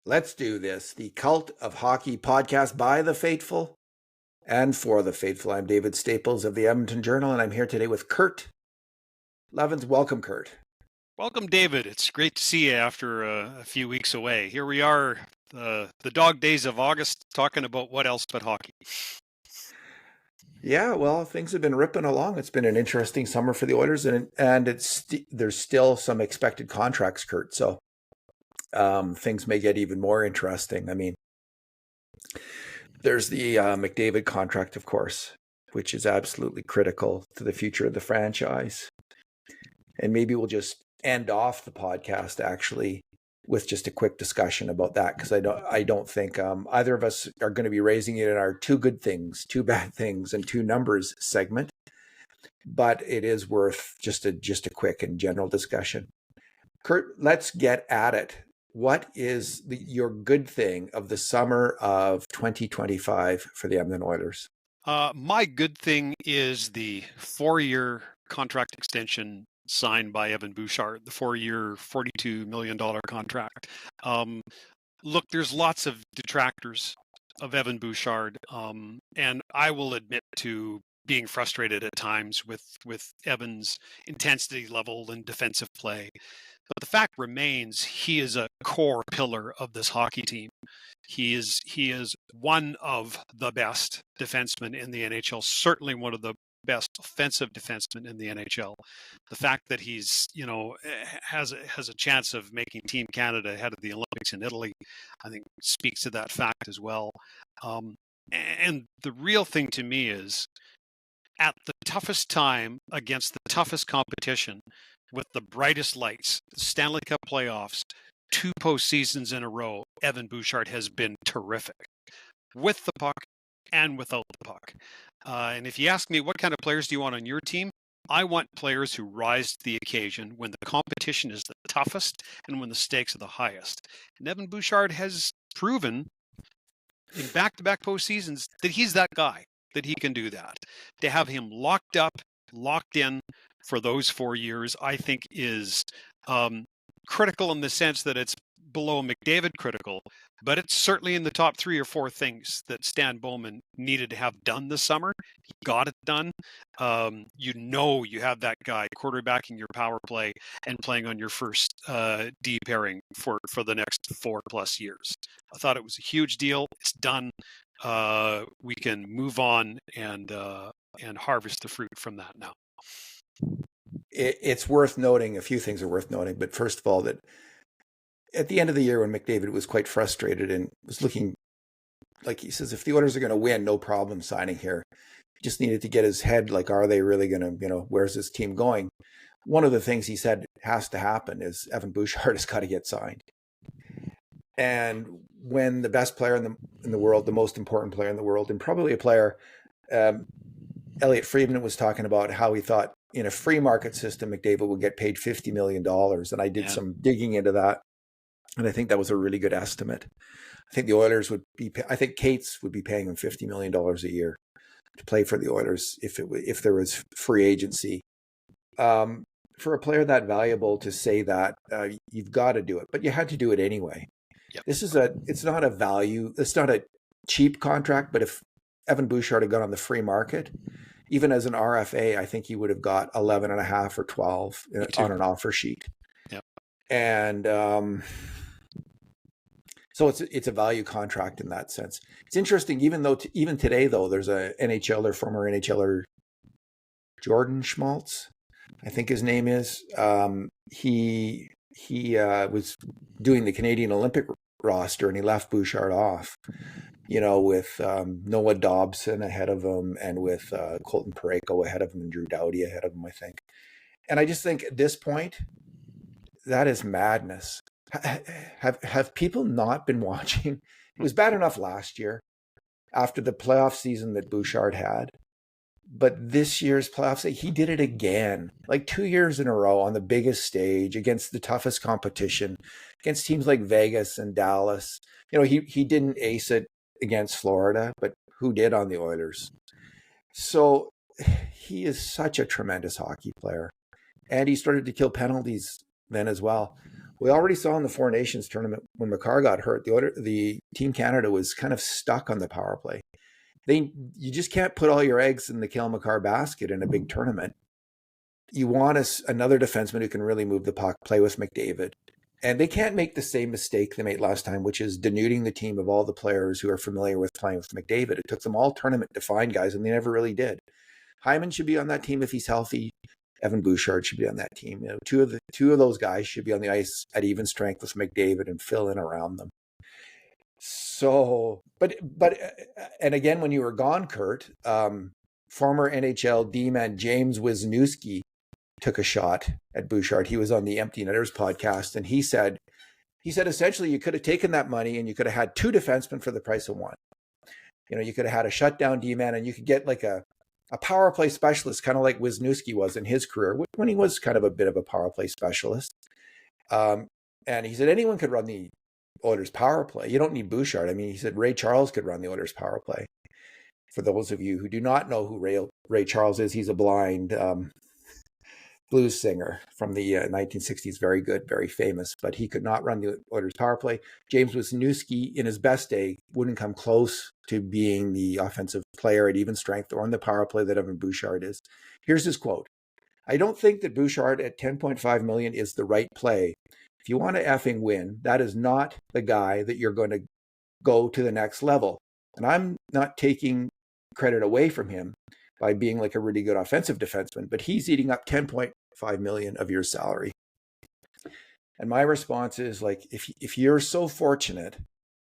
Let's do this. The Cult of Hockey podcast by the faithful and for the faithful. I'm David Staples of the Edmonton Journal, and I'm here today with Kurt Leavins. Welcome, Kurt. Welcome, David. It's great to see you after a few weeks away. Here we are, the dog days of August, talking about what else but hockey. Yeah, well, things have been ripping along. It's been an interesting summer for the Oilers, and there's still some expected contracts, Kurt. So things may get even more interesting. I mean, there's the McDavid contract, of course, which is absolutely critical to the future of the franchise. And maybe we'll just end off the podcast actually with just a quick discussion about that, because I don't think either of us are going to be raising it in our two good things, two bad things, and two numbers segment. But it is worth just a quick and general discussion. Kurt, let's get at it. What is your good thing of the summer of 2025 for the Edmonton Oilers? My good thing is the 4-year contract extension signed by Evan Bouchard, the 4-year, $42 million contract. Look, there's lots of detractors of Evan Bouchard, and I will admit to being frustrated at times with Evan's intensity level and defensive play. But the fact remains, he is a core pillar of this hockey team. He is one of the best defensemen in the NHL, certainly one of the best offensive defensemen in the NHL. The fact that he's, has a chance of making Team Canada ahead of the Olympics in Italy, I think speaks to that fact as well. And the real thing to me is, at the toughest time against the toughest competition, with the brightest lights, the Stanley Cup playoffs, 2 postseasons in a row, Evan Bouchard has been terrific with the puck and without the puck. And if you ask me, what kind of players do you want on your team? I want players who rise to the occasion when the competition is the toughest and when the stakes are the highest. And Evan Bouchard has proven in back-to-back postseasons that he's that guy, that he can do that. To have him locked up, locked in for those 4 years, I think is critical in the sense that it's below McDavid critical, but it's certainly in the top 3 or 4 things that Stan Bowman needed to have done this summer. He got it done. You have that guy quarterbacking your power play and playing on your first D pairing for the next 4+ years. I thought it was a huge deal. It's done. We can move on and harvest the fruit from that now. It's worth noting, a few things are worth noting, but first of all, that at the end of the year when McDavid was quite frustrated and was looking, like he says, if the Oilers are going to win, no problem signing here. He just needed to get his head, like, are they really going to, where's this team going? One of the things he said has to happen is Evan Bouchard has got to get signed. And when the best player in the world, the most important player in the world, and probably a player, Elliot Friedman was talking about how he thought in a free market system, McDavid would get paid $50 million. And I did some digging into that. And I think that was a really good estimate. I think the Oilers I think Cates would be paying him $50 million a year to play for the Oilers if there was free agency. For a player that valuable to say that, you've got to do it, but you had to do it anyway. Yep. It's not a cheap contract, but if Evan Bouchard had gone on the free market, even as an RFA, I think he would have got 11.5 or 12 on an offer sheet. Yep. And so it's a value contract in that sense. It's interesting, even today, though, there's a former NHLer, Jordan Schmaltz, I think his name is. He was doing the Canadian Olympic roster, and he left Bouchard off, with Noah Dobson ahead of him, and with Colton Parayko ahead of him, and Drew Doughty ahead of him, I think. And I just think at this point, that is madness. Have people not been watching? It was bad enough last year after the playoff season that Bouchard had. But this year's playoffs, he did it again, like 2 years in a row on the biggest stage against the toughest competition, against teams like Vegas and Dallas. He didn't ace it against Florida, but who did on the Oilers? So he is such a tremendous hockey player. And he started to kill penalties then as well. We already saw in the Four Nations tournament when Makar got hurt, the Team Canada was kind of stuck on the power play. You just can't put all your eggs in the Cale Makar basket in a big tournament. You want another defenseman who can really move the puck, play with McDavid. And they can't make the same mistake they made last time, which is denuding the team of all the players who are familiar with playing with McDavid. It took them all tournament to find guys, and they never really did. Hyman should be on that team if he's healthy. Evan Bouchard should be on that team. Two of those guys should be on the ice at even strength with McDavid and fill in around them. So, but and again, when you were gone, Kurt, former NHL D-man James Wisniewski took a shot at Bouchard. He was on the Empty Netters podcast, and he said essentially you could have taken that money and you could have had two defensemen for the price of one. You could have had a shutdown D-man, and you could get like a power play specialist, kind of like Wisniewski was in his career when he was kind of a bit of a power play specialist. And he said anyone could run the Oilers power play. You don't need Bouchard. I mean, he said Ray Charles could run the Oilers power play. For those of you who do not know who Ray Charles is, he's a blind blues singer from the 1960s. Very good, very famous, but he could not run the Oilers power play. James Wisniewski, in his best day, wouldn't come close to being the offensive player at even strength or on the power play that Evan Bouchard is. Here's his quote. I don't think that Bouchard at $10.5 million is the right play. If you want to effing win, that is not the guy that you're going to go to the next level. And I'm not taking credit away from him by being like a really good offensive defenseman, but he's eating up $10.5 million of your salary. And my response is like, if you're so fortunate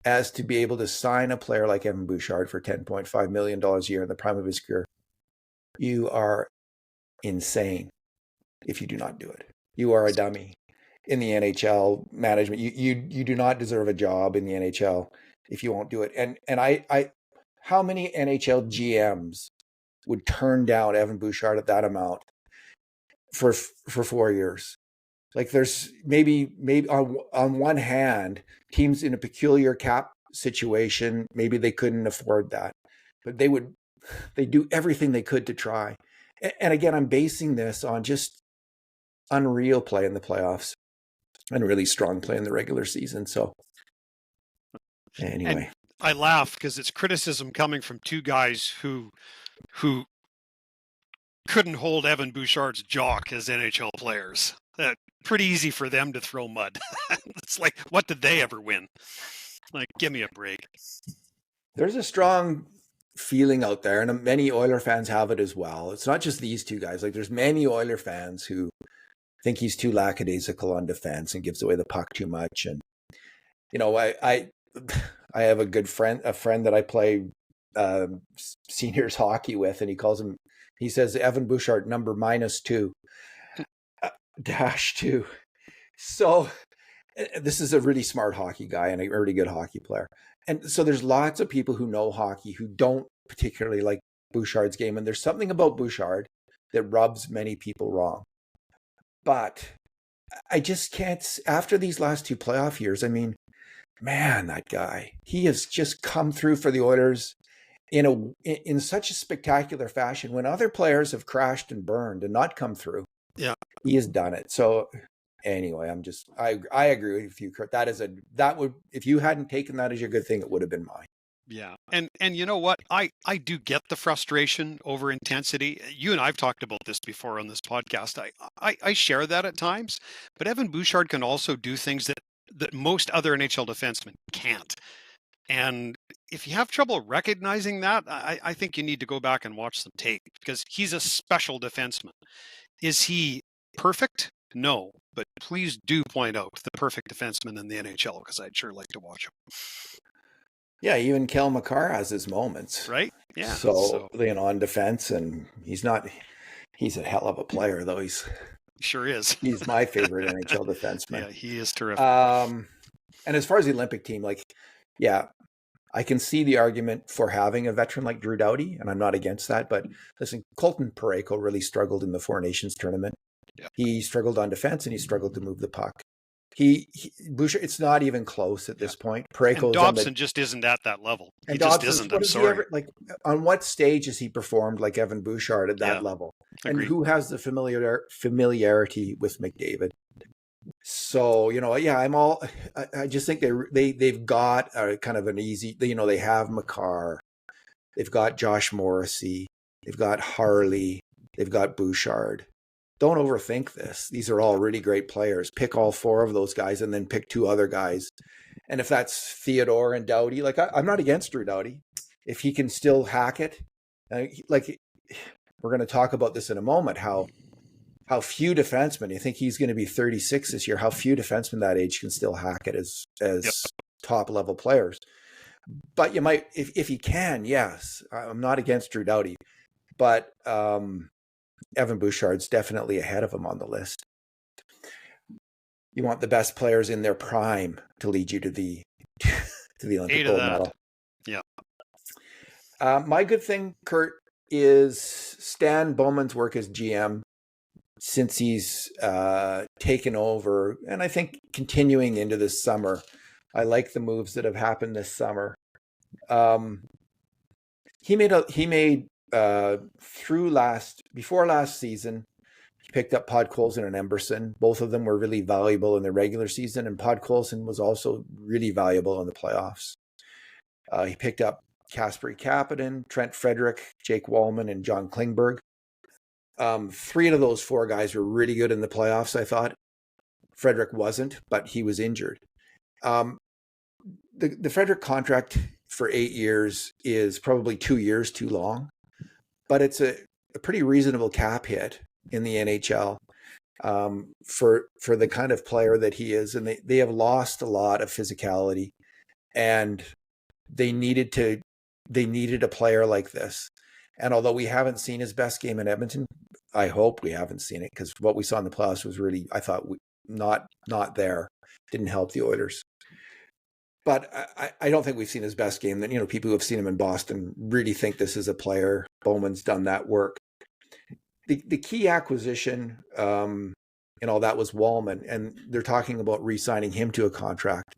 as to be able to sign a player like Evan Bouchard for $10.5 million a year in the prime of his career, you are insane if you do not do it. You are a dummy in the NHL management. You do not deserve a job in the NHL if you won't do it. And I how many NHL GMs would turn down Evan Bouchard at that amount for 4 years? Like there's maybe on one hand, teams in a peculiar cap situation, maybe they couldn't afford that, but they do everything they could to try. And again, I'm basing this on just unreal play in the playoffs and really strong play in the regular season. So anyway. And I laugh because it's criticism coming from two guys who couldn't hold Evan Bouchard's jock as NHL players. Pretty easy for them to throw mud. It's like, what did they ever win? Like, give me a break. There's a strong feeling out there, and many Oiler fans have it as well. It's not just these two guys. Like, there's many Oiler fans who think he's too lackadaisical on defense and gives away the puck too much. And I have a good friend, that I play seniors hockey with, and he says Evan Bouchard number -2, -2. So this is a really smart hockey guy and a really good hockey player. And so there's lots of people who know hockey who don't particularly like Bouchard's game. And there's something about Bouchard that rubs many people wrong. But I just can't, after these last two playoff years, I mean, man, that guy, he has just come through for the Oilers in such a spectacular fashion when other players have crashed and burned and not come through. Yeah, he has done it. So anyway, I agree with you, Kurt. That would, if you hadn't taken that as your good thing, it would have been mine. Yeah. And you know what? I do get the frustration over intensity. You and I've talked about this before on this podcast. I share that at times, but Evan Bouchard can also do things that most other NHL defensemen can't. And if you have trouble recognizing that, I think you need to go back and watch some tape because he's a special defenseman. Is he perfect? No, but please do point out the perfect defenseman in the NHL because I'd sure like to watch him. Yeah, even Cale Makar has his moments. Right? Yeah. So on defense, and he's a hell of a player, though. He sure is. He's my favorite NHL defenseman. Yeah, he is terrific. And as far as the Olympic team, yeah, I can see the argument for having a veteran like Drew Doughty, and I'm not against that. But listen, Colton Parayko really struggled in the Four Nations tournament. Yeah. He struggled on defense, and he struggled to move the puck. Bouchard, it's not even close at this point. Parayko and Dobson just isn't at that level. He just isn't. I'm sorry. On what stage has he performed like Evan Bouchard at that level? Agreed. And who has the familiarity with McDavid? So, yeah, I just think they've got a kind of an easy, they have Makar, they've got Josh Morrissey, they've got Harley, they've got Bouchard. Don't overthink this. These are all really great players. Pick all four of those guys and then pick two other guys. And if that's Theodore and Doughty, like I'm not against Drew Doughty. If he can still hack it, like we're going to talk about this in a moment, how few defensemen, you think he's going to be 36 this year, how few defensemen that age can still hack it as Yep. top level players. But you might, if he can, yes. I'm not against Drew Doughty, but Evan Bouchard's definitely ahead of him on the list. You want the best players in their prime to lead you to the Olympic gold medal. Yeah. My good thing, Kurt, is Stan Bowman's work as GM since he's taken over, and I think continuing into this summer. I like the moves that have happened this summer. He made before last season, he picked up Podkolzin and Emberson. Both of them were really valuable in the regular season, and Podkolzin was also really valuable in the playoffs. He picked up Kasperi Kapanen, Trent Frederick, Jake Wallman, and John Klingberg. Three of those four guys were really good in the playoffs, I thought. Frederick wasn't, but he was injured. The Frederick contract for 8 years is probably 2 years too long, but it's a pretty reasonable cap hit in the NHL for the kind of player that he is. And they have lost a lot of physicality, and they needed a player like this. And although we haven't seen his best game in Edmonton, I hope we haven't seen it, because what we saw in the playoffs was really, I thought, not there. Didn't help the Oilers. But I don't think we've seen his best game. That, people who have seen him in Boston really think this is a player. Bowman's done that work. The key acquisition, that was Wallman, and they're talking about re-signing him to a contract.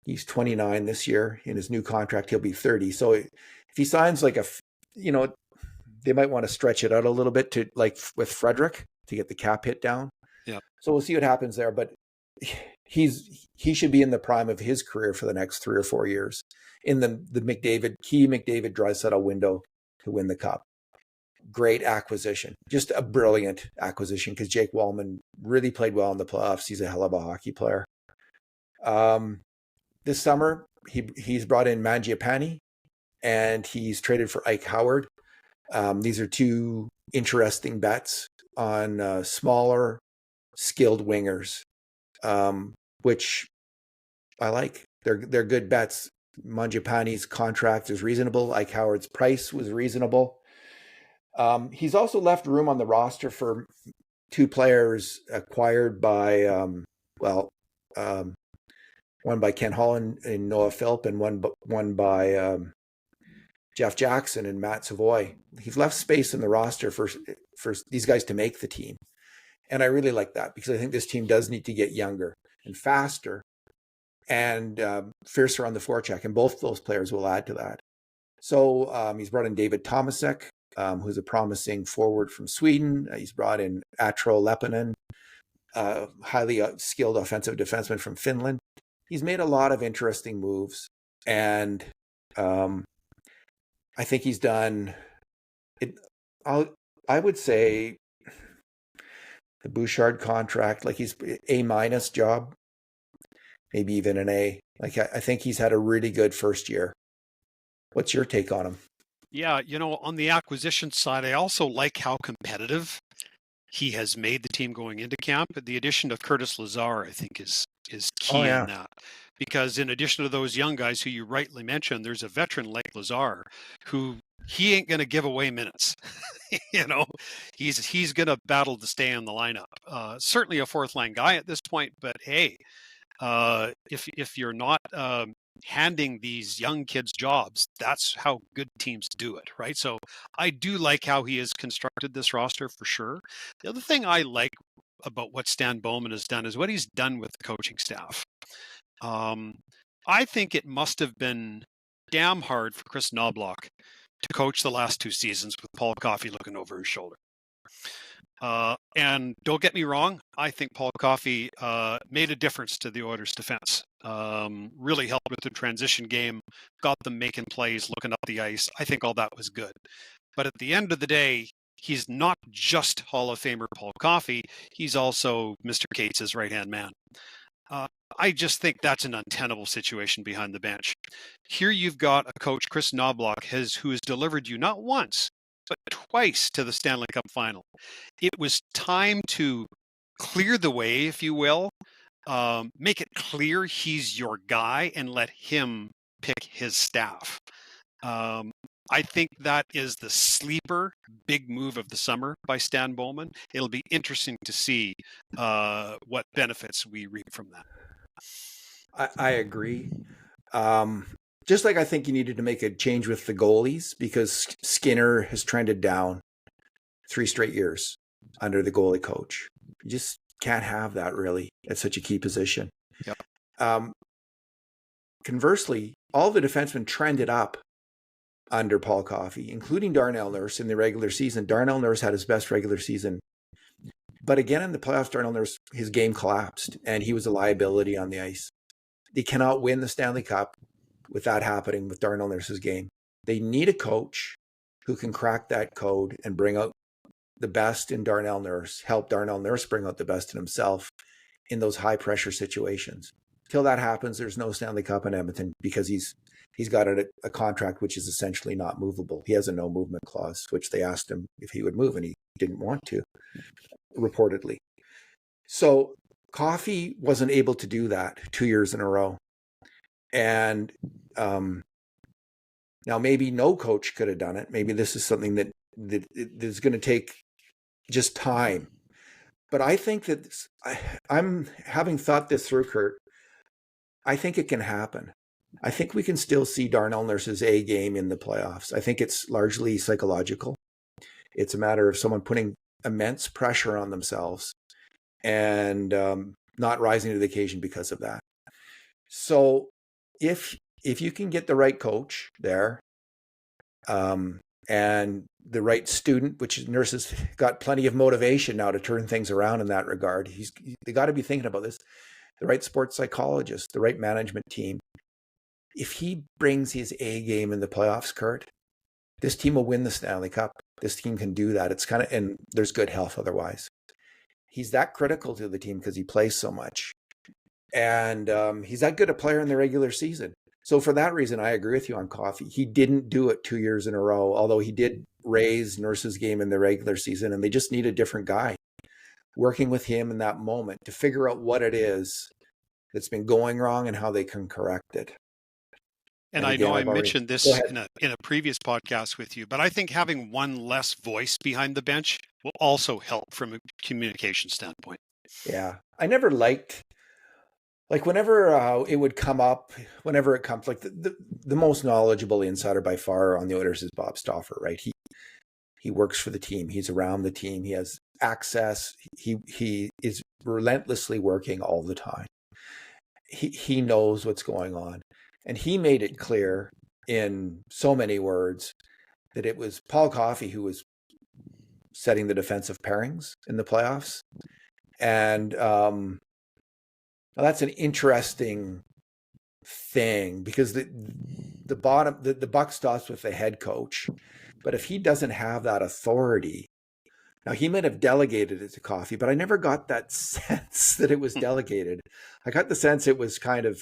He's 29 this year. In his new contract, he'll be 30. So if he signs like they might want to stretch it out a little bit to, like with Frederick, to get the cap hit down. Yeah. So we'll see what happens there. But he should be in the prime of his career for the next 3 or 4 years in the McDavid Draisaitl window to win the cup. Great acquisition, just a brilliant acquisition, because Jake Wallman really played well in the playoffs. He's a hell of a hockey player. This summer, he's brought in Mangiapane, and he's traded for Ike Howard. These are two interesting bets on smaller, skilled wingers, which I like. They're good bets. Mangiapane's contract is reasonable. Ike Howard's price was reasonable. He's also left room on the roster for two players acquired by, one by Ken Holland and Noah Philp, and one by Jeff Jackson and Matt Savoy. He's left space in the roster for these guys to make the team. And I really like that, because I think this team does need to get younger and faster and fiercer on the forecheck. And both those players will add to that. So he's brought in David Tomasek, who's a promising forward from Sweden. He's brought in Atro Lepinen, highly skilled offensive defenseman from Finland. He's made a lot of interesting moves, and I think he's done it. I would say the Bouchard contract, like, he's A- job, maybe even an A. Like, I think he's had a really good first year. What's your take on him? Yeah, on the acquisition side, I also like how competitive he has made the team going into camp. The addition of Curtis Lazar, I think, is key in that. Because in addition to those young guys who you rightly mentioned, there's a veteran like Lazar who he ain't going to give away minutes. He's going to battle to stay in the lineup. Certainly a fourth line guy at this point, but hey, if you're not handing these young kids jobs, that's how good teams do it, right? So I do like how he has constructed this roster for sure. The other thing I like about what Stan Bowman has done is what he's done with the coaching staff. I think it must have been damn hard for Chris Knobloch to coach the last 2 seasons with Paul Coffey looking over his shoulder. And don't get me wrong, I think Paul Coffey made a difference to the Oilers' defense. Really helped with the transition game, got them making plays, looking up the ice. I think all that was good. But at the end of the day, he's not just Hall of Famer Paul Coffey. He's also Mr. Cates' right-hand man. I just think that's an untenable situation behind the bench. Here you've got a coach, Chris Knobloch, who has delivered you not once, but twice to the Stanley Cup final. It was time to clear the way, if you will, make it clear he's your guy and let him pick his staff. I think that is the sleeper big move of the summer by Stan Bowman. It'll be interesting to see what benefits we reap from that. I agree. Just like I think you needed to make a change with the goalies because Skinner has trended down 3 straight years under the goalie coach. You just can't have that really at such a key position. Yep. Conversely, all the defensemen trended up under Paul Coffey, including Darnell Nurse in the regular season. Darnell Nurse had his best regular season. But again, in the playoffs, Darnell Nurse, his game collapsed and he was a liability on the ice. They cannot win the Stanley Cup with that happening with Darnell Nurse's game. They need a coach who can crack that code and bring out the best in Darnell Nurse, help Darnell Nurse bring out the best in himself in those high pressure situations. Till that happens, there's no Stanley Cup in Edmonton because he's got a contract which is essentially not movable. He has a no movement clause, which they asked him if he would move, and he didn't want to, reportedly. So Coffey wasn't able to do that 2 years in a row. And now maybe no coach could have done it. Maybe this is something that is going to take just time. But I think that I'm having thought this through, Kurt. I think it can happen. I think we can still see Darnell Nurse's A game in the playoffs. I think it's largely psychological. It's a matter of someone putting immense pressure on themselves and not rising to the occasion because of that. So if you can get the right coach there and the right student, which Nurse has got plenty of motivation now to turn things around in that regard. They got to be thinking about this. The right sports psychologist, the right management team. If he brings his A game in the playoffs, Kurt, this team will win the Stanley Cup. This team can do that. It's kind of, and there's good health otherwise. He's that critical to the team because he plays so much. And he's that good a player in the regular season. So for that reason, I agree with you on Coffey. He didn't do it 2 years in a row, although he did raise Nurse's game in the regular season, and they just need a different guy working with him in that moment to figure out what it is that's been going wrong and how they can correct it. And I know I mentioned this in a previous podcast with you, but I think having one less voice behind the bench will also help from a communication standpoint. Yeah. I never liked, like whenever it would come up, whenever it comes, like the most knowledgeable insider by far on the Oilers is Bob Stauffer, right? He works for the team. He's around the team. He has access. He is relentlessly working all the time. He knows what's going on. And he made it clear in so many words that it was Paul Coffey who was setting the defensive pairings in the playoffs. And that's an interesting thing because the buck stops with the head coach. But if he doesn't have that authority, now he might have delegated it to Coffey, but I never got that sense that it was delegated. I got the sense it was kind of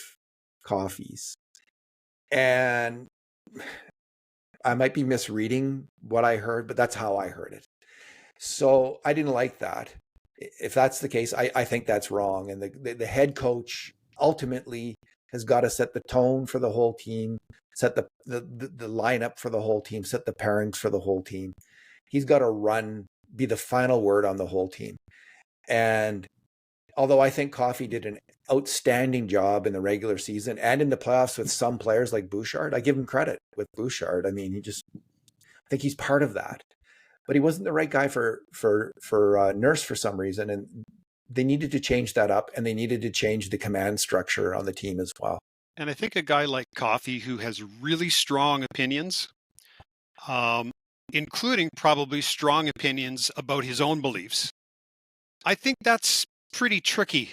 Coffey's. And I might be misreading what I heard, but that's how I heard it. So I didn't like that. If that's the case, I think that's wrong. And the head coach ultimately has got to set the tone for the whole team, set the lineup for the whole team, set the pairings for the whole team. He's got to be the final word on the whole team. And although I think Coffey did an outstanding job in the regular season and in the playoffs with some players like Bouchard, I give him credit with Bouchard. I mean, I think he's part of that, but he wasn't the right guy for Nurse for some reason. And they needed to change that up, and they needed to change the command structure on the team as well. And I think a guy like Coffey who has really strong opinions, including probably strong opinions about his own beliefs, I think that's pretty tricky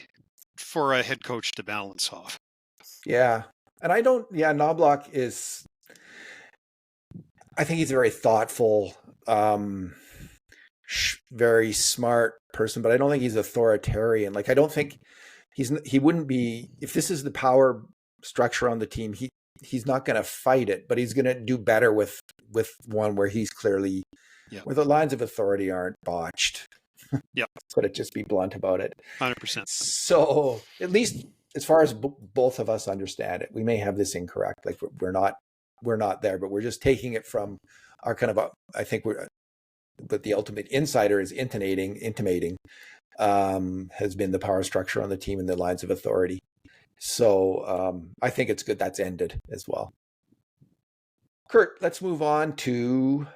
for a head coach to balance off. Yeah. And Knobloch is, I think he's a very thoughtful, very smart person, but I don't think he's authoritarian. Like, I don't think he wouldn't be, if this is the power structure on the team, he's not going to fight it, but he's going to do better with one where he's clearly, where the lines of authority aren't botched. Yep. But it just be blunt about it. 100%. So at least as far as both of us understand it, we may have this incorrect. Like, we're not there, but we're just taking it from our kind of, I think but the ultimate insider is intimating, has been the power structure on the team and the lines of authority. So I think it's good that's ended as well. Kurt, let's move on to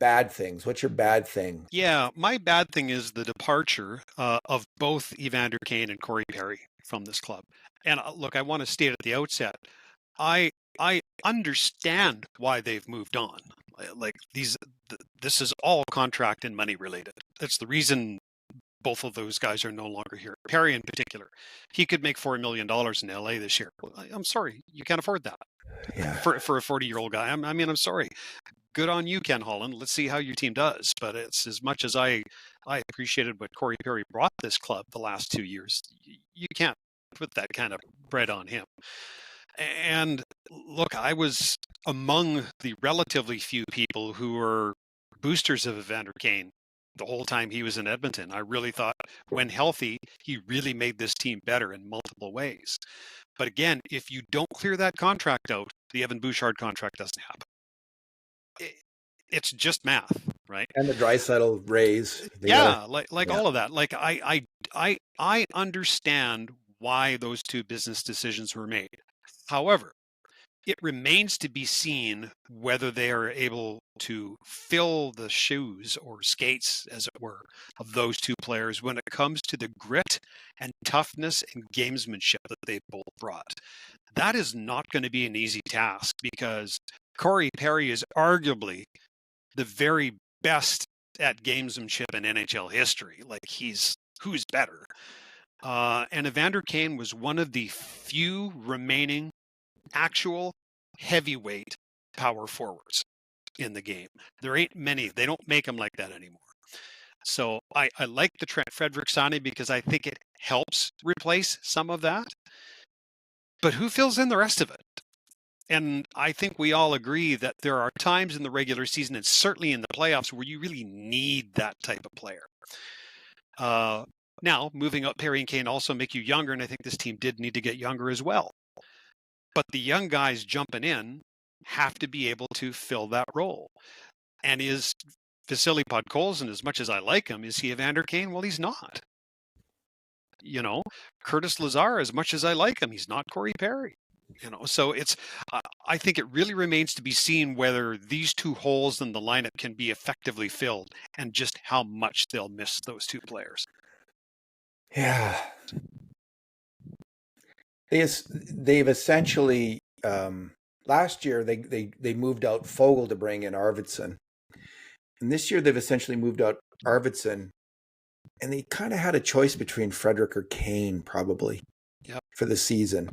bad things. What's your bad thing? Yeah, my bad thing is the departure of both Evander Kane and Corey Perry from this club. And look, I want to state at the outset, I understand why they've moved on. Like, this is all contract and money related. That's the reason both of those guys are no longer here. Perry in particular, he could make $4 million in LA this year. I'm sorry, you can't afford that. Yeah. For a 40-year-old guy. I mean, I'm sorry. Good on you, Ken Holland. Let's see how your team does. But it's, as much as I appreciated what Corey Perry brought this club the last 2 years, you can't put that kind of bread on him. And look, I was among the relatively few people who were boosters of Evander Kane the whole time he was in Edmonton. I really thought, when healthy, he really made this team better in multiple ways. But again, if you don't clear that contract out, the Evan Bouchard contract doesn't happen. It's just math, right? And the Draisaitl raise. Yeah, all of that. Like, I understand why those two business decisions were made. However, it remains to be seen whether they are able to fill the shoes or skates, as it were, of those two players when it comes to the grit and toughness and gamesmanship that they both brought. That is not going to be an easy task, because Corey Perry is arguably the very best at gamesmanship in NHL history. Like, who's better? And Evander Kane was one of the few remaining actual heavyweight power forwards in the game. There ain't many. They don't make them like that anymore. So I like the Trent Frederick signing because I think it helps replace some of that. But who fills in the rest of it? And I think we all agree that there are times in the regular season, and certainly in the playoffs, where you really need that type of player. Now, moving up Perry and Kane also make you younger, and I think this team did need to get younger as well. But the young guys jumping in have to be able to fill that role. And is Vasily Podkolzin, as much as I like him, is he Evander Kane? Well, he's not. Curtis Lazar, as much as I like him, he's not Corey Perry. So it's, I think it really remains to be seen whether these two holes in the lineup can be effectively filled, and just how much they'll miss those two players. Yeah. They've essentially, last year they moved out Fogle to bring in Arvidsson. And this year they've essentially moved out Arvidsson, and they kind of had a choice between Frederick or Kane, probably, for the season.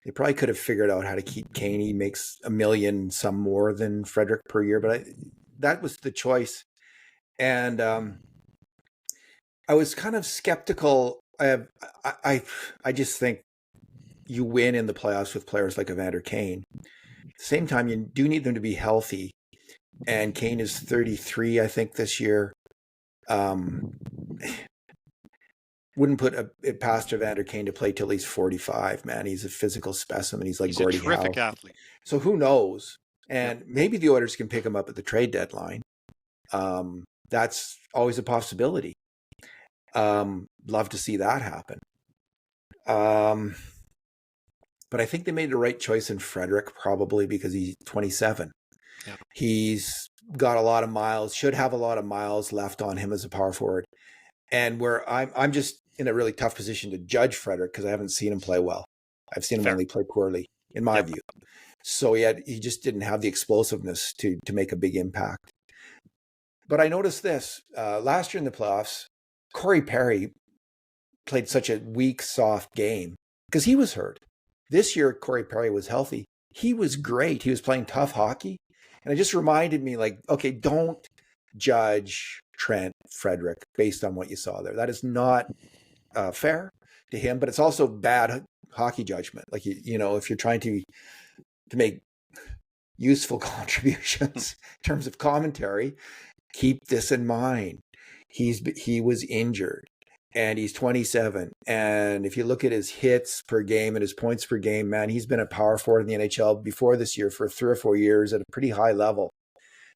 They probably could have figured out how to keep Kane. He makes $1 million, some more than Frederick per year, but that was the choice. And I was kind of skeptical. I just think you win in the playoffs with players like Evander Kane. At the same time, you do need them to be healthy. And Kane is 33, I think, this year. Wouldn't put it past Evander Kane to play till he's 45, man. He's a physical specimen. He's like Gordie Howe. He's a terrific athlete. So who knows? And maybe the Oilers can pick him up at the trade deadline. That's always a possibility. Love to see that happen. But I think they made the right choice in Frederick, probably because he's 27. Yeah. He's got a lot of miles, should have a lot of miles left on him as a power forward. And where I'm just in a really tough position to judge Frederick because I haven't seen him play well. I've seen him only play poorly, in my view. So he just didn't have the explosiveness to make a big impact. But I noticed this last year in the playoffs, Corey Perry played such a weak, soft game because he was hurt. This year, Corey Perry was healthy. He was great. He was playing tough hockey. And it just reminded me, like, okay, don't judge Trent Frederic based on what you saw there. That is not fair to him, but it's also bad hockey judgment. Like, if you're trying to make useful contributions in terms of commentary, keep this in mind. He was injured and he's 27. And if you look at his hits per game and his points per game, man, he's been a power forward in the NHL before this year for 3 or 4 years at a pretty high level.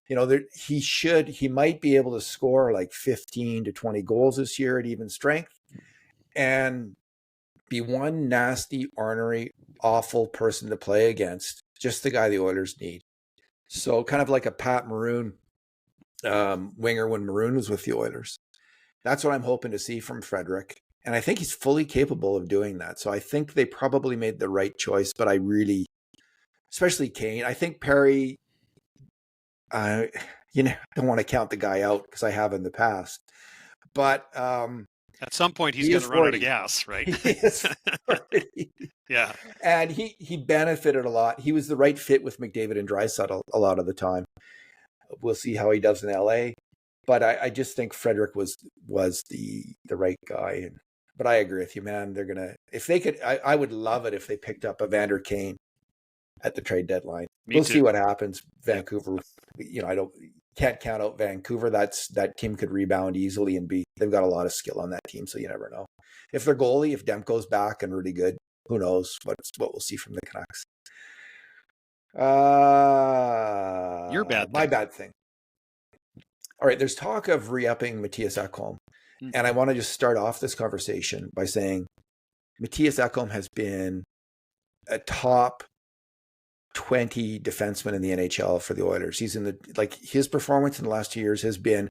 He might be able to score like 15 to 20 goals this year at even strength and be one nasty, ornery, awful person to play against. Just the guy the Oilers need. So kind of like a Pat Maroon winger when Maroon was with the Oilers. That's what I'm hoping to see from Frederic. And I think he's fully capable of doing that. So I think they probably made the right choice, but I really, especially Kane, I think Perry, don't want to count the guy out because I have in the past. But at some point he's going to run out of gas, right? He is 40. Yeah. And he benefited a lot. He was the right fit with McDavid and Draisaitl a lot of the time. We'll see how he does in LA. But I just think Frederic was the right guy. But I agree with you, man. They're gonna, if they could, I would love it if they picked up Evander Kane at the trade deadline. We'll see what happens. Vancouver, can't count out Vancouver. That team could rebound easily and they've got a lot of skill on that team, so you never know. If their goalie, if Demko's back and really good, who knows what we'll see from the Canucks. Your bad thing. My bad thing. All right, there's talk of re-upping Matias Ekholm. And I want to just start off this conversation by saying Matias Ekholm has been a top 20 defenseman in the NHL for the Oilers. He's his performance in the last 2 years has been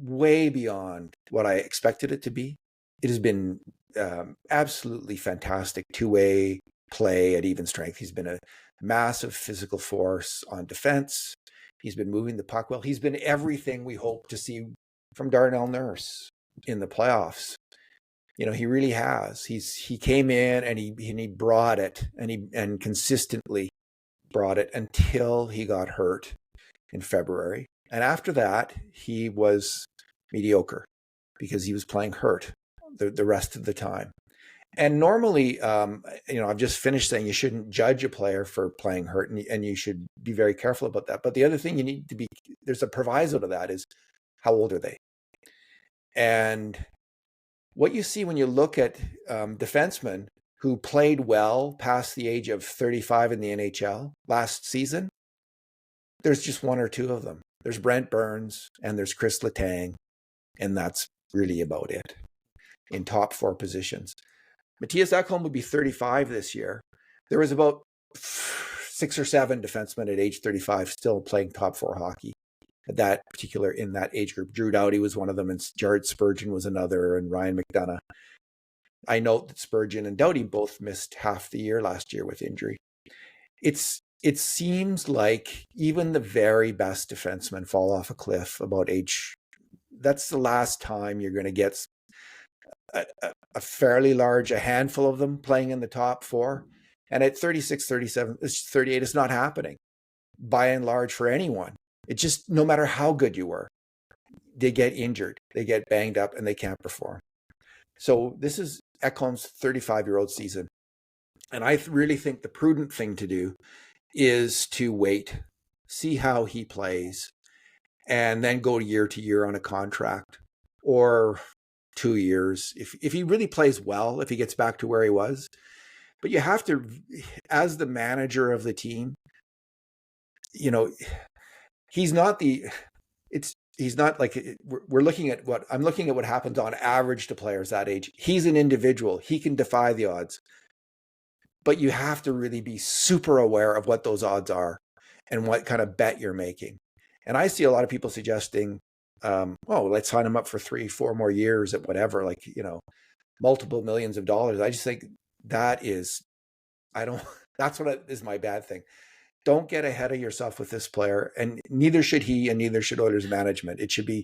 way beyond what I expected it to be. It has been absolutely fantastic two-way play at even strength. He's been a massive physical force on defense. He's been moving the puck well. He's been everything we hope to see from Darnell Nurse in the playoffs. He really has. He came in and he brought it and consistently brought it until he got hurt in February. And after that, he was mediocre because he was playing hurt the rest of the time. And normally, I've just finished saying you shouldn't judge a player for playing hurt, and you should be very careful about that. But the other thing there's a proviso to that is, how old are they? And what you see when you look at defensemen who played well past the age of 35 in the NHL last season, there's just one or two of them. There's Brent Burns and there's Chris Letang, and that's really about it in top 4 positions. Matias Ekholm would be 35 this year. There was about 6 or 7 defensemen at age 35 still playing top 4 hockey in that age group. Drew Doughty was one of them, and Jared Spurgeon was another, and Ryan McDonough. I note that Spurgeon and Doughty both missed half the year last year with injury. It seems like even the very best defensemen fall off a cliff about age. That's the last time you're going to get a fairly large, a handful of them playing in the top 4. And at 36, 37, 38, it's not happening by and large for anyone. It's just, no matter how good you were, they get injured, they get banged up, and they can't perform. So this is Ekholm's 35-year-old season. And I really think the prudent thing to do is to wait, see how he plays, and then go year to year on a contract, or 2 years. If he really plays well, if he gets back to where he was. But you have to, as the manager of the team, he's not like, we're looking at I'm looking at what happens on average to players that age. He's an individual. He can defy the odds. But you have to really be super aware of what those odds are and what kind of bet you're making. And I see a lot of people suggesting, let's sign him up for 3-4 more years at whatever, multiple millions of dollars. I just think that's what is my bad thing. Don't get ahead of yourself with this player, and neither should he, and neither should Oilers management. It should be,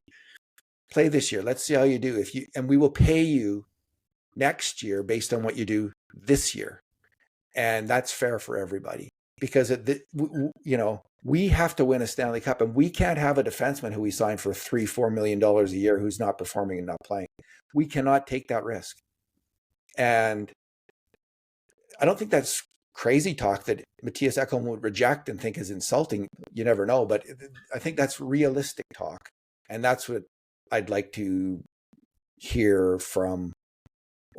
play this year. Let's see how you do. And we will pay you next year based on what you do this year. And that's fair for everybody because we have to win a Stanley Cup, and we can't have a defenseman who we sign for $3-4 million a year who's not performing and not playing. We cannot take that risk. And I don't think that's crazy talk that Matias Ekholm would reject and think is insulting. You never know, but I think that's realistic talk. And that's what I'd like to hear from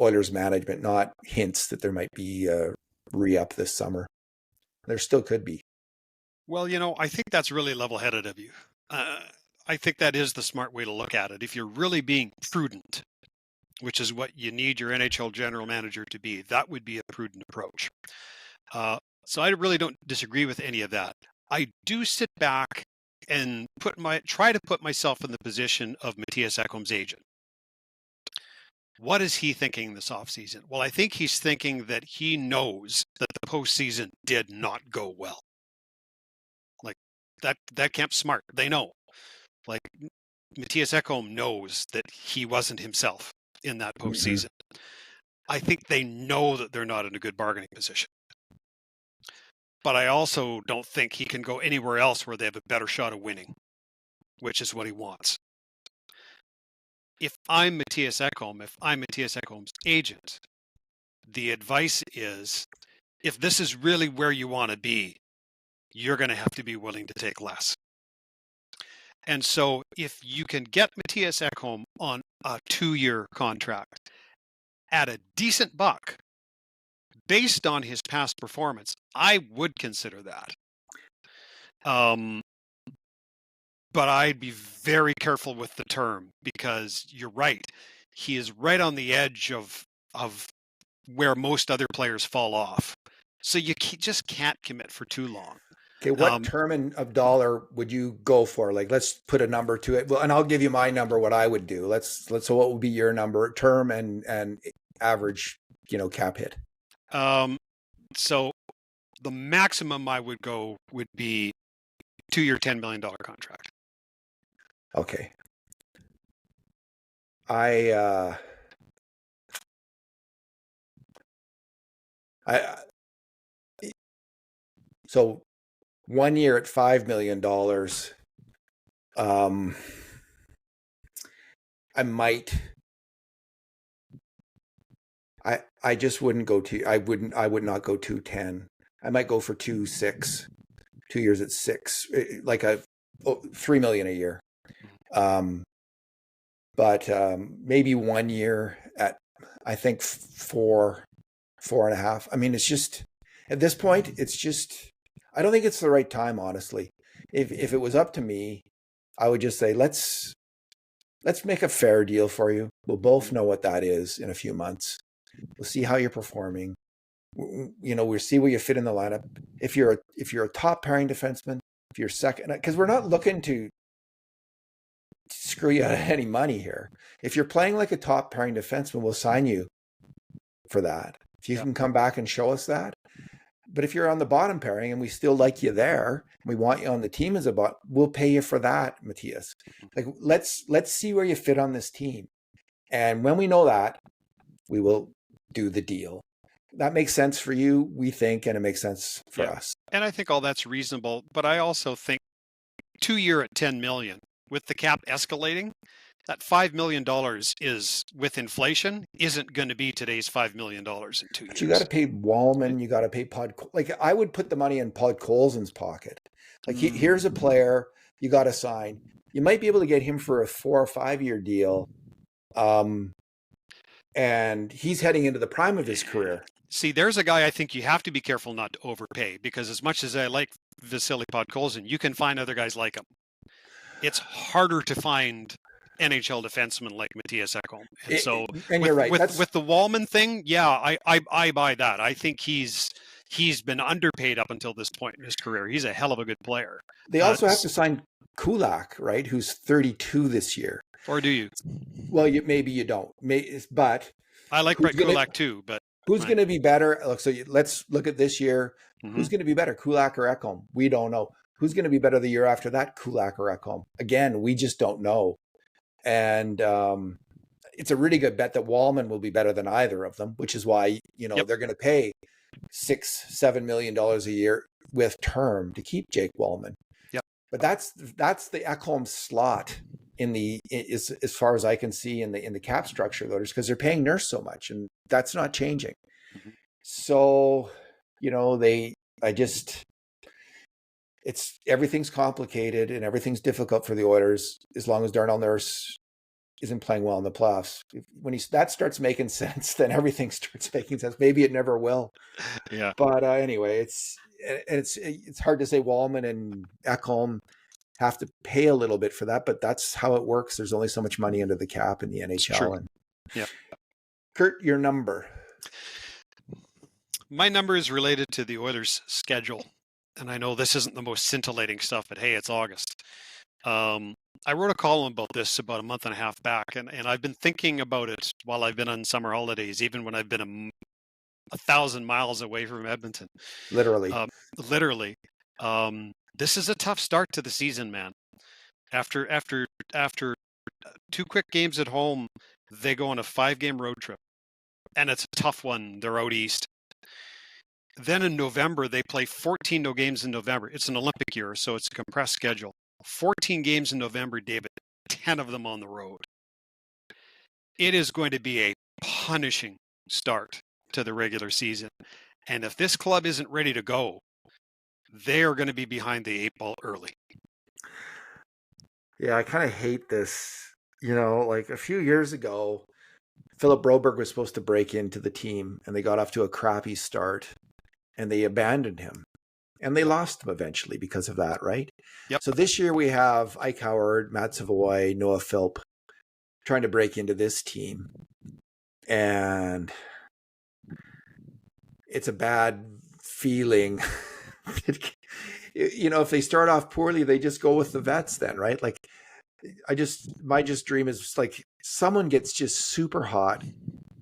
Oilers management, not hints that there might be a re-up this summer. There still could be. Well, I think that's really level-headed of you. I think that is the smart way to look at it. If you're really being prudent, which is what you need your NHL general manager to be, that would be a prudent approach. So I really don't disagree with any of that. I do sit back and try to put myself in the position of Matias Ekholm's agent. What is he thinking this offseason? Well, I think he's thinking that he knows that the postseason did not go well. Like that camp's smart. They know. Like Matias Ekholm knows that he wasn't himself in that postseason. Mm-hmm. I think they know that they're not in a good bargaining position. But I also don't think he can go anywhere else where they have a better shot of winning, which is what he wants. If I'm Matias Ekholm's agent, the advice is, if this is really where you want to be, you're going to have to be willing to take less. And so if you can get Matias Ekholm on a 2-year contract at a decent buck, based on his past performance, I would consider that. But I'd be very careful with the term, because you're right. He is right on the edge of where most other players fall off. So you just can't commit for too long. Okay, what term of dollar would you go for? Like, let's put a number to it. Well, and I'll give you my number, what I would do. So what would be your number, term and average, cap hit? So the maximum I would go would be 2-year, $10 million contract. Okay. So 1 year at $5 million. I just wouldn't go to, I would not go 210. I might go for 2.6, 2 years at 6, like $3 million a year. But maybe 1 year at, I think 4.5. I mean, it's just, at this point, I don't think it's the right time, honestly. If it was up to me, I would just say, let's make a fair deal for you. We'll both know what that is in a few months. We'll see how you're performing. We'll see where you fit in the lineup. If you're a top pairing defenseman, if you're second, because we're not looking to screw you out of any money here. If you're playing like a top pairing defenseman, we'll sign you for that. If you can come back and show us that. But if you're on the bottom pairing and we still like you there, we want you on the team we'll pay you for that, Matias. Like, let's see where you fit on this team. And when we know that, we will do the deal. That makes sense for you, we think, and it makes sense for us. And I think all that's reasonable. But I also think 2 year at $10 million, with the cap escalating, that $5 million is, with inflation, isn't going to be today's $5 million in 2 years. But you got to pay Bowman, you got to pay like, I would put the money in Podkolzin's pocket. Like, here's a player you got to sign. You might be able to get him for a 4 or 5 year deal. And he's heading into the prime of his career. See, there's a guy I think you have to be careful not to overpay, because as much as I like Vasily Podkolzin, you can find other guys like him. It's harder to find NHL defenseman like Matias Ekholm. And so you're right. With the Wallman thing, I buy that. I think he's been underpaid up until this point in his career. He's a hell of a good player. They also have to sign Kulak, right? Who's 32 this year. Or do you? Well, maybe you don't. But I like Brett Kulak too. But who's going to be better? Look, let's look at this year. Mm-hmm. Who's going to be better, Kulak or Ekholm? We don't know. Who's going to be better the year after that, Kulak or Ekholm? Again, we just don't know. And it's a really good bet that Wallman will be better than either of them, which is why, Yep. they're going to pay $6-7 million a year with term to keep Jake Wallman. Yep. But that's the Ekholm slot as far as I can see in the cap structure, Loaders, because they're paying Nurse so much, and that's not changing. Mhm. So, everything's complicated and everything's difficult for the Oilers as long as Darnell Nurse isn't playing well in the playoffs. When that starts making sense, then everything starts making sense. Maybe it never will. Yeah. But anyway, it's hard to say Wallman and Ekholm have to pay a little bit for that, but that's how it works. There's only so much money under the cap in the NHL. It's true. And Yeah. Kurt, your number. My number is related to the Oilers' schedule. And I know this isn't the most scintillating stuff, but hey, it's August. I wrote a column about this about a month and a half back, and I've been thinking about it while I've been on summer holidays, even when I've been 1,000 miles away from Edmonton. Literally. This is a tough start to the season, man. After 2 quick games at home, they go on a 5-game road trip, and it's a tough one. They're out east. Then in November, they play 14 games in November. It's an Olympic year, so it's a compressed schedule. 14 games in November, David, 10 of them on the road. It is going to be a punishing start to the regular season. And if this club isn't ready to go, they are going to be behind the 8 ball early. Yeah, I kind of hate this. Like a few years ago, Philip Broberg was supposed to break into the team, and they got off to a crappy start, and they abandoned him. And they lost him eventually because of that, right? Yep. So this year we have Ike Howard, Matt Savoy, Noah Philp trying to break into this team. And it's a bad feeling. If they start off poorly, they just go with the vets then, right? Like my dream is like someone gets just super hot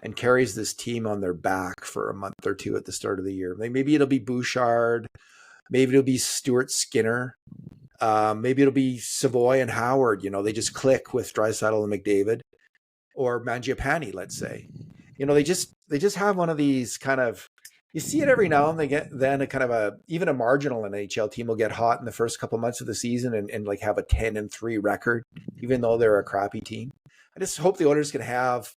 and carries this team on their back for a month or two at the start of the year. Maybe it'll be Bouchard. Maybe it'll be Stuart Skinner. Maybe it'll be Savoy and Howard. They just click with Draisaitl and McDavid, or Mangiapane, let's say. They just have one of these kind of. You see it every now and then. A kind of even a marginal NHL team will get hot in the first couple months of the season and like have a 10-3 record, even though they're a crappy team. I just hope the Oilers can have,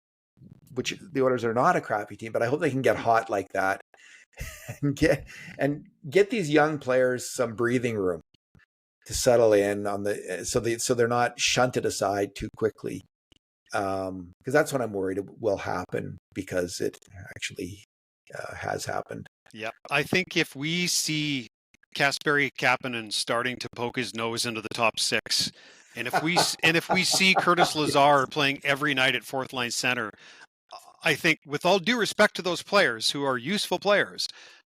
which the Oilers are not a crappy team, but I hope they can get hot like that and get these young players some breathing room to settle in so they're not shunted aside too quickly. Because that's what I'm worried will happen, because it actually has happened. Yeah, I think if we see Kasperi Kapanen starting to poke his nose into the top 6, and if we see Curtis Lazar playing every night at fourth line center, I think, with all due respect to those players who are useful players,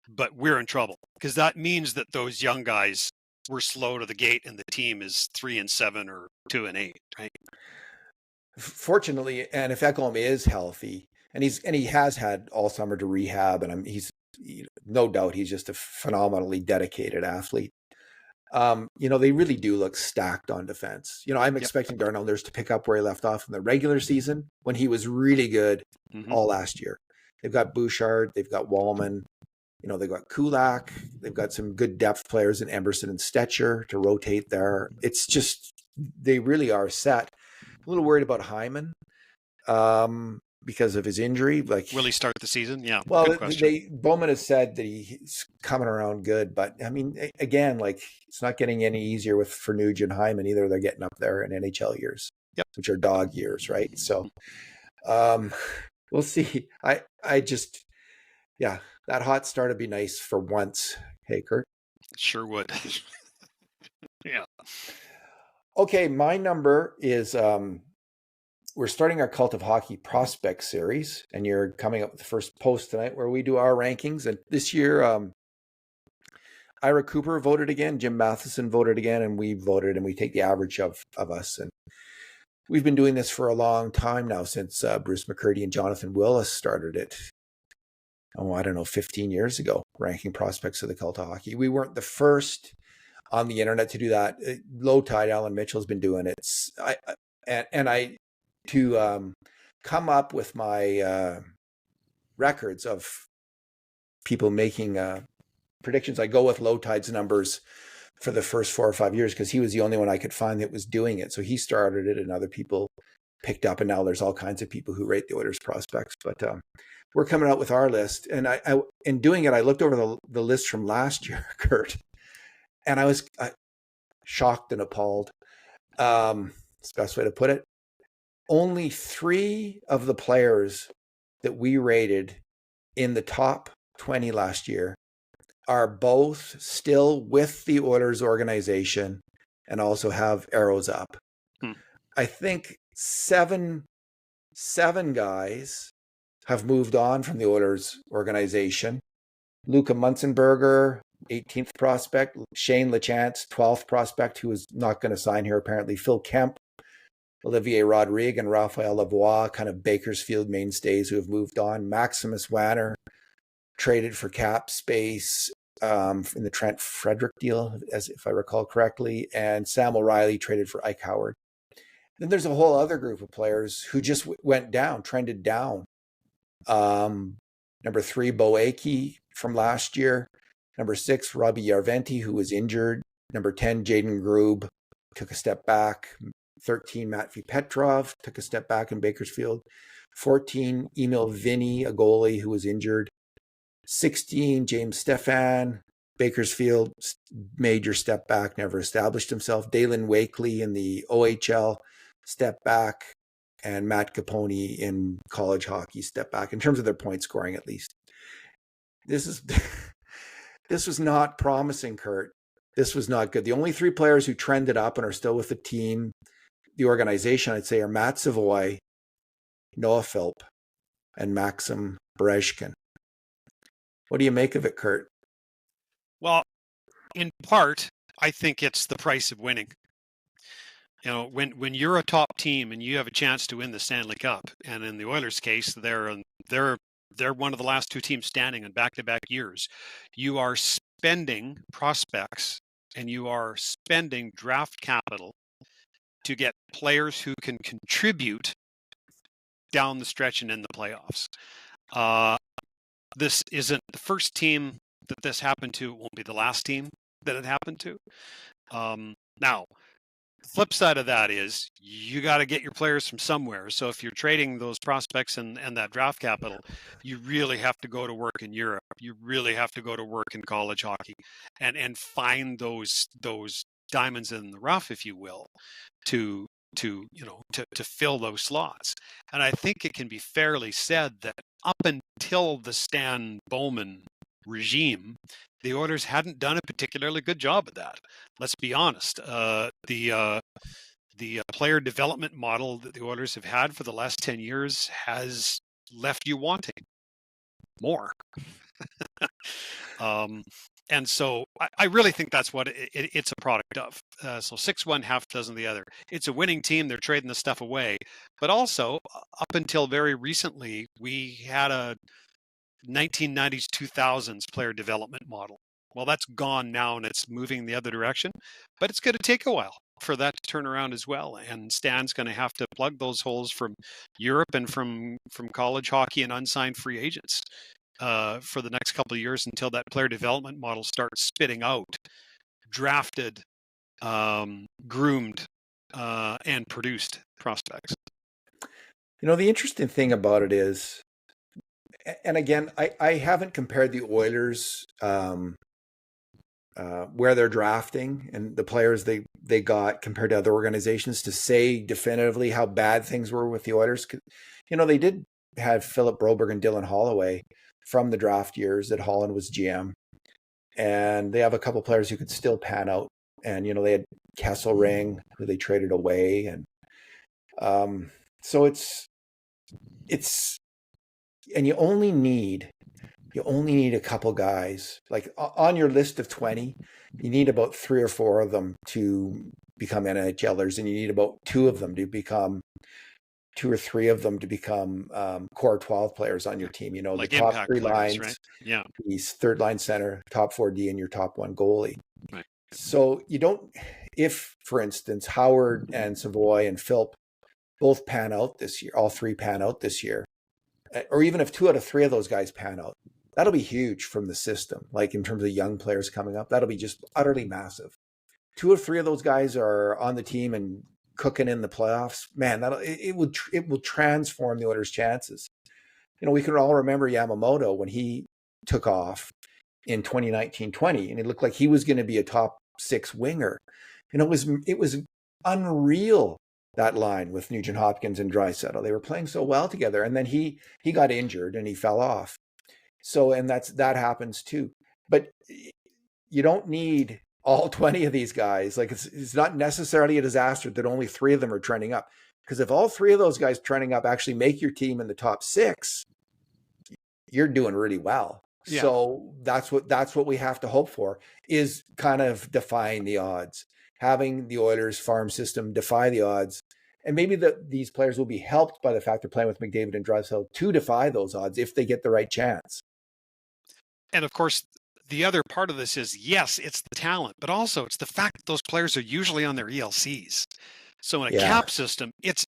but we're in trouble, because that means that those young guys were slow to the gate and the team is 3-7 or 2-8, right? Fortunately, and if Ekholm is healthy, and he has had all summer to rehab, and he's no doubt he's just a phenomenally dedicated athlete. They really do look stacked on defense. I'm expecting Darnell Nurse to pick up where he left off in the regular season when he was really good all last year. They've got Bouchard, they've got Wallman, they've got Kulak, they've got some good depth players in Emerson and Stetcher to rotate there. It's just, they really are set. A little worried about Hyman because of his injury. Like, will he start the season? Yeah. Well, Bowman has said that he's coming around good, but I mean, again, like, it's not getting any easier for Nuge and Hyman either. They're getting up there in NHL years, which are dog years, right? So, we'll see. I just, that hot start would be nice for once. Hey, Kurt. Sure would. Yeah. Okay, my number is we're starting our Cult of Hockey Prospect series, and you're coming up with the first post tonight where we do our rankings. And this year, Ira Cooper voted again, Jim Matheson voted again, and we voted, and we take the average of us. And we've been doing this for a long time now, since Bruce McCurdy and Jonathan Willis started it. 15 years ago, ranking prospects of the Cult of Hockey. We weren't the first on the internet to do that. Low Tide, Alan Mitchell's been doing it. to come up with my records of people making predictions. I go with Low Tide's numbers for the first 4 or 5 years because he was the only one I could find that was doing it. So he started it and other people picked up, and now there's all kinds of people who rate the Oilers prospects. But we're coming out with our list, and I in doing it, I looked over the list from last year, Kurt, and I was shocked and appalled. It's the best way to put it. Only 3 of the players that we rated in the top 20 last year are both still with the Oilers organization and also have arrows up. I think seven guys have moved on from the Oilers organization. Luca Munzenberger, 18th prospect. Shane Lachance, 12th prospect, who is not going to sign here apparently. Phil Kemp, Olivier Rodrigue, and Raphael Lavoie, kind of Bakersfield mainstays who have moved on. Maximus Wanner, traded for cap space in the Trent Frederick deal, as if I recall correctly, and Sam O'Reilly traded for Ike Howard. Then there's a whole other group of players who just went down, trended down. Number 3, Bo Akey from last year. Number 6, Robbie Yarventi, who was injured. Number 10, Jaden Grube, took a step back. 13, Matvei Petrov, took a step back in Bakersfield. 14, Emil Vinny, a goalie who was injured. 16, James Stefan, Bakersfield, major step back, never established himself. Dalen Wakely in the OHL, step back. And Matt Capone in college hockey, step back, in terms of their point scoring at least. This was not promising, Kurt. This was not good. The only 3 players who trended up and are still with the team, the organization, I'd say, are Matt Savoy, Noah Philp, and Maxim Berezhkin. What do you make of it, Kurt? Well, in part, I think it's the price of winning. You know, when you're a top team and you have a chance to win the Stanley Cup, and in the Oilers' case, they're one of the last 2 teams standing in back-to-back years, you are spending prospects and you are spending draft capital to get players who can contribute down the stretch and in the playoffs. This isn't the first team that this happened to. It won't be the last team that it happened to. Now, the flip side of that is you got to get your players from somewhere. So if you're trading those prospects and that draft capital, you really have to go to work in Europe. You really have to go to work in college hockey and find those diamonds in the rough, if you will, to fill those slots. And I think it can be fairly said that up until the Stan Bowman regime, the Oilers hadn't done a particularly good job of that. Let's be honest. The player development model that the Oilers have had for the last 10 years has left you wanting more. And so I really think that's what it's a product of. So 6-1, half dozen the other. It's a winning team. They're trading the stuff away. But also, up until very recently, we had a 1990s, 2000s player development model. Well, that's gone now, and it's moving the other direction. But it's going to take a while for that to turn around as well. And Stan's going to have to plug those holes from Europe and from college hockey and unsigned free agents for the next couple of years until that player development model starts spitting out drafted, groomed, and produced prospects. You know, the interesting thing about it is, and again, I haven't compared the Oilers where they're drafting and the players they got compared to other organizations to say definitively how bad things were with the Oilers. You know, they did have Philip Broberg and Dylan Holloway from the draft years that Holland was GM. And they have a couple players who could still pan out. And, you know, they had Kesselring, who they traded away. And so it's, and you only need a couple guys. Like on your list of 20, you need about 3 or 4 of them to become NHLers, and you need about 2 of them to become 2 or 3 of them to become core 12 players on your team. You know, like the top 3 players, lines, right? Yeah, he's third line center, top 4D, and your top 1 goalie. Right. So you don't, if for instance Howard and Savoy and Philp both pan out this year, all three pan out this year, or even if 2 out of 3 of those guys pan out, that'll be huge from the system. Like in terms of young players coming up, that'll be just utterly massive. 2 or 3 of those guys are on the team and cooking in the playoffs. Man, it will transform the Oilers' chances. We can all remember Yamamoto when he took off in 2019-20, and it looked like he was going to be a top 6 winger. It was unreal, that line with Nugent Hopkins and Draisaitl. They were playing so well together, and then he got injured and he fell off. So, and that happens too. But you don't need all 20 of these guys. Like it's not necessarily a disaster that only 3 of them are trending up. Because if all 3 of those guys trending up actually make your team in the top 6, you're doing really well. Yeah. So that's what we have to hope for, is kind of defying the odds, having the Oilers farm system defy the odds. And maybe these players will be helped by the fact they're playing with McDavid and Draisaitl to defy those odds if they get the right chance. And of course, the other part of this is, yes, it's the talent, but also it's the fact that those players are usually on their ELCs. So in a cap system, it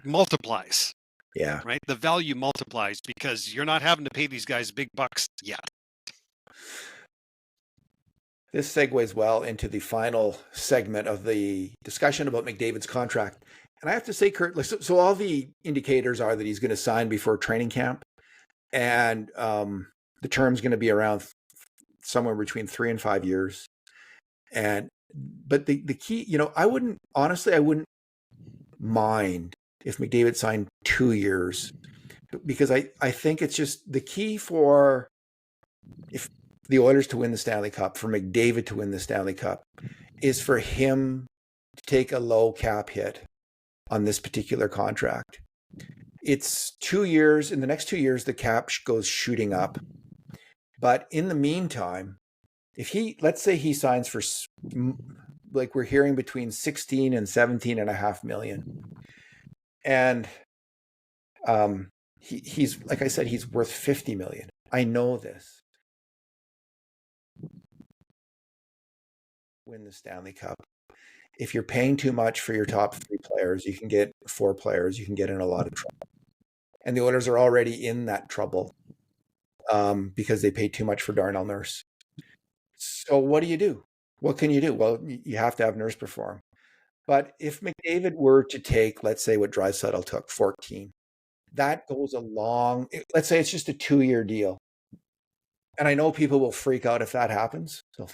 multiplies. Yeah. Right. The value multiplies because you're not having to pay these guys big bucks yet. This segues well into the final segment of the discussion about McDavid's contract. And I have to say, Kurt, so all the indicators are that he's going to sign before training camp. And the term's going to be around somewhere between 3 and 5 years. But the key, I wouldn't mind if McDavid signed 2 years, because I think it's just the key for if the Oilers to win the Stanley Cup, for McDavid to win the Stanley Cup, is for him to take a low cap hit on this particular contract. It's 2 years. In the next 2 years, the cap goes shooting up. But in the meantime, let's say he signs for, like we're hearing, between 16 and 17.5 million. And he's, like I said, he's worth 50 million. I know this. Win the Stanley Cup. If you're paying too much for your top 3 players, you can get 4 players, you can get in a lot of trouble. And the Oilers are already in that trouble because they pay too much for Darnell Nurse. So what do you do? What can you do? Well, you have to have Nurse perform. But if McDavid were to take, let's say, what Draisaitl took, 14, that goes let's say it's just a 2-year deal. And I know people will freak out if that happens. So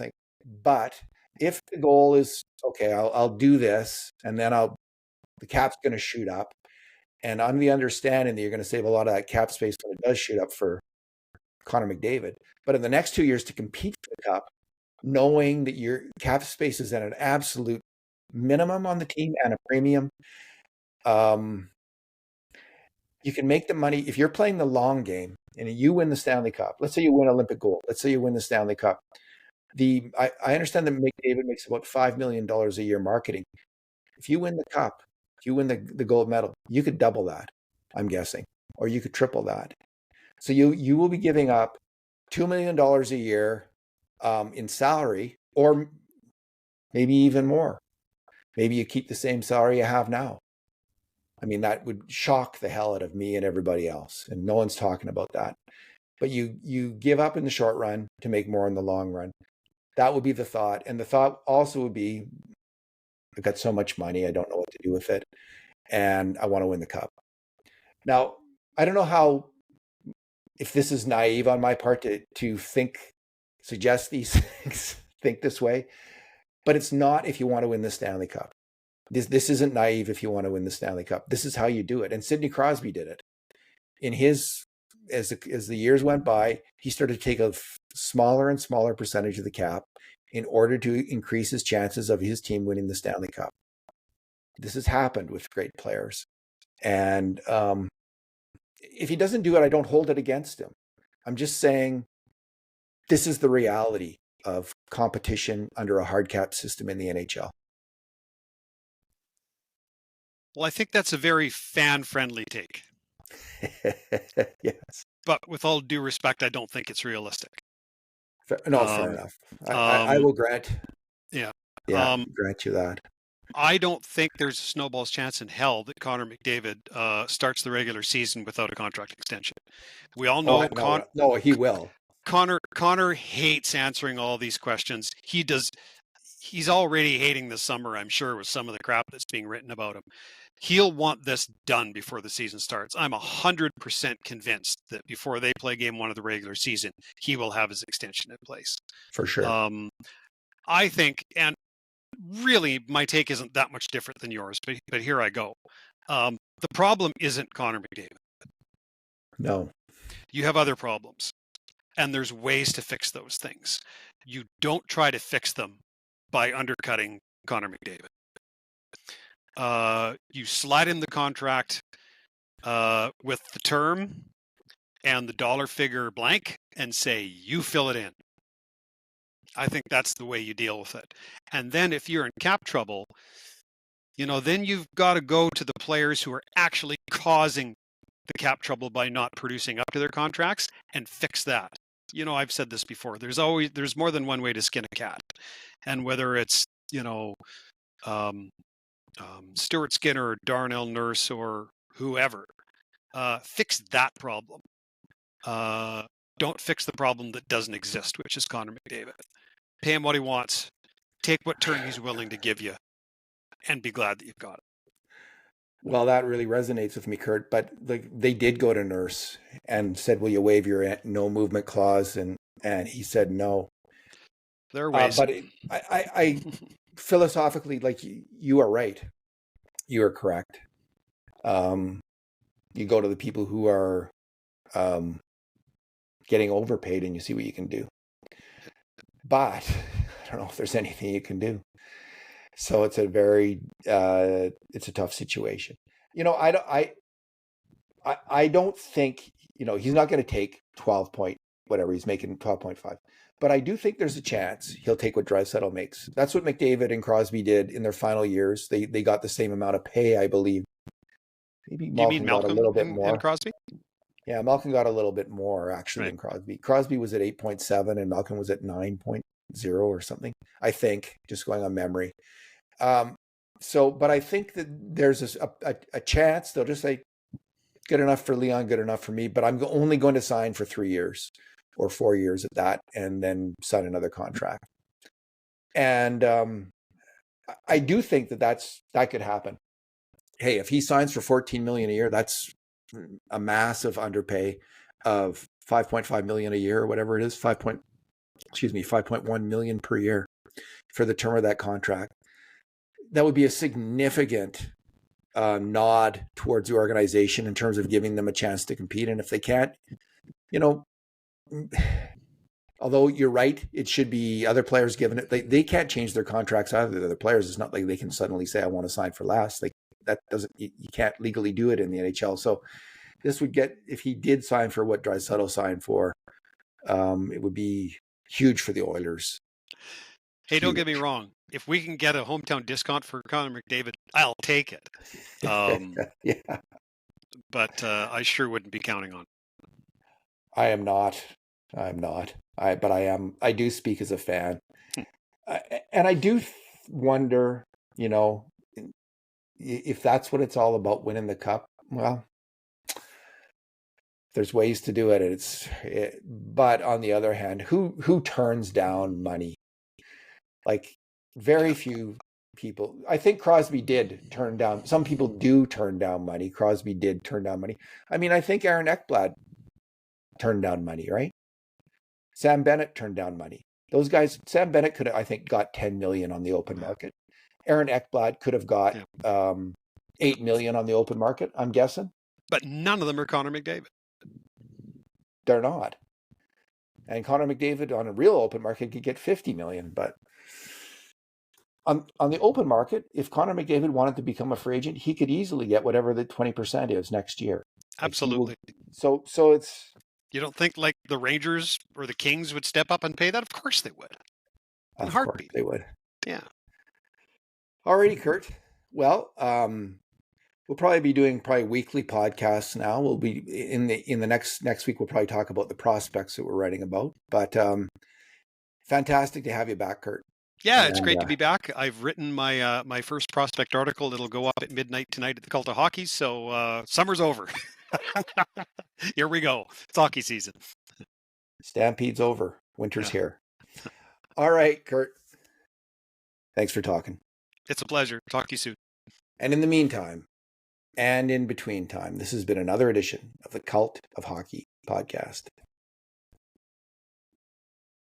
but if the goal is, okay, I'll do this, and then the cap's going to shoot up. And I'm the understanding that you're going to save a lot of that cap space when it does shoot up for Connor McDavid. But in the next 2 years to compete for the cup, knowing that your cap space is at an absolute minimum on the team and a premium, you can make the money. If you're playing the long game and you win the Stanley Cup, let's say you win Olympic gold, let's say you win the Stanley Cup. I understand that McDavid makes about $5 million a year marketing. If you win the cup, if you win the gold medal, you could double that, I'm guessing, or you could triple that. So you will be giving up $2 million a year in salary, or maybe even more. Maybe you keep the same salary you have now. I mean, that would shock the hell out of me and everybody else, and no one's talking about that. But you give up in the short run to make more in the long run. That would be the thought. And the thought also would be, I've got so much money, I don't know what to do with it, and I want to win the cup. Now, I don't know if this is naive on my part to suggest these things, think this way, but it's not if you want to win the Stanley Cup. This isn't naive if you want to win the Stanley Cup. This is how you do it. And Sidney Crosby did it. As the years went by, he started to take a smaller and smaller percentage of the cap in order to increase his chances of his team winning the Stanley Cup. This has happened with great players. And if he doesn't do it, I don't hold it against him. I'm just saying this is the reality of competition under a hard cap system in the NHL. Well, I think that's a very fan-friendly take. Yes. But with all due respect, I don't think it's realistic. Fair enough. I will grant. Yeah. Yeah, grant you that. I don't think there's a snowball's chance in hell that Connor McDavid starts the regular season without a contract extension. We all know No, he will. Connor hates answering all these questions. He does. He's already hating the summer, I'm sure, with some of the crap that's being written about him. He'll want this done before the season starts. I'm 100% convinced that before they play game 1 of the regular season, he will have his extension in place. For sure. I think, and really my take isn't that much different than yours, but here I go. The problem isn't Connor McDavid. No. You have other problems, and there's ways to fix those things. You don't try to fix them by undercutting Connor McDavid. You slide in the contract with the term and the dollar figure blank and say, you fill it in. I think that's the way you deal with it. And then if you're in cap trouble, then you've got to go to the players who are actually causing the cap trouble by not producing up to their contracts and fix that. I've said this before. There's more than one way to skin a cat. And whether it's, Stuart Skinner or Darnell Nurse or whoever, fix that problem. Don't fix the problem that doesn't exist, which is Connor McDavid. Pay him what he wants. Take what term he's willing to give you and be glad that you've got it. Well, that really resonates with me, Kurt. But they did go to Nurse and said, will you waive your no movement clause? And he said no. There are ways. But I philosophically, you are right. You are correct. You go to the people who are getting overpaid and you see what you can do. But I don't know if there's anything you can do. So it's it's a tough situation. I don't think, he's not going to take 12 point, whatever he's making, 12.5. But I do think there's a chance he'll take what Draisaitl makes. That's what McDavid and Crosby did in their final years. They got the same amount of pay, I believe. Maybe Malcolm got a little bit more. And Crosby? Yeah, Malcolm got a little bit more actually Right. than Crosby. Crosby was at 8.7 and Malcolm was at 9.0 or something, I think, just going on memory. But I think that there's a chance they'll just say, good enough for Leon, good enough for me, but I'm only going to sign for 3 years or 4 years at that, and then sign another contract. And I do think that could happen. Hey, if he signs for $14 million a year, that's a massive underpay of $5.5 million a year or whatever it is, $5.1 million per year for the term of that contract. That would be a significant nod towards the organization in terms of giving them a chance to compete. And if they can't, although you're right, it should be other players given it. They can't change their contracts either. The other players, it's not like they can suddenly say, I want to sign for less. You can't legally do it in the NHL. So this would if he did sign for what Draisaitl signed for, it would be huge for the Oilers. Hey, don't get me wrong. If we can get a hometown discount for Connor McDavid, I'll take it. Yeah. But I sure wouldn't be counting on it. I am not. But I am. I do speak as a fan. And I do wonder, if that's what it's all about, winning the cup. Well, there's ways to do it. But on the other hand, who turns down money? Very few people. I think Crosby did turn down. Some people do turn down money. Crosby did turn down money. I mean, I think Aaron Ekblad turned down money, right? Sam Bennett turned down money. Those guys, Sam Bennett could have, I think, got 10 million on the open market. Aaron Ekblad could have got 8 million on the open market, I'm guessing. But none of them are Connor McDavid. They're not. And Connor McDavid on a real open market could get 50 million. But on the open market, if Connor McDavid wanted to become a free agent, he could easily get whatever the 20% is next year. Absolutely. So it's... You don't think the Rangers or the Kings would step up and pay that? Of course they would. Of course they would. Yeah. Alrighty, Kurt. Well, we'll probably be doing weekly podcasts now. We'll be in the next week. We'll probably talk about the prospects that we're writing about. But fantastic to have you back, Kurt. Yeah, it's And great to be back. I've written my my first prospect article. It'll go up at midnight tonight at the Cult of Hockey. So summer's over. Here we go. It's hockey season. Stampede's over. Winter's Yeah. here. All right, Kurt. Thanks for talking. It's a pleasure. Talk to you soon. And in the meantime, and in between time, this has been another edition of the Cult of Hockey podcast.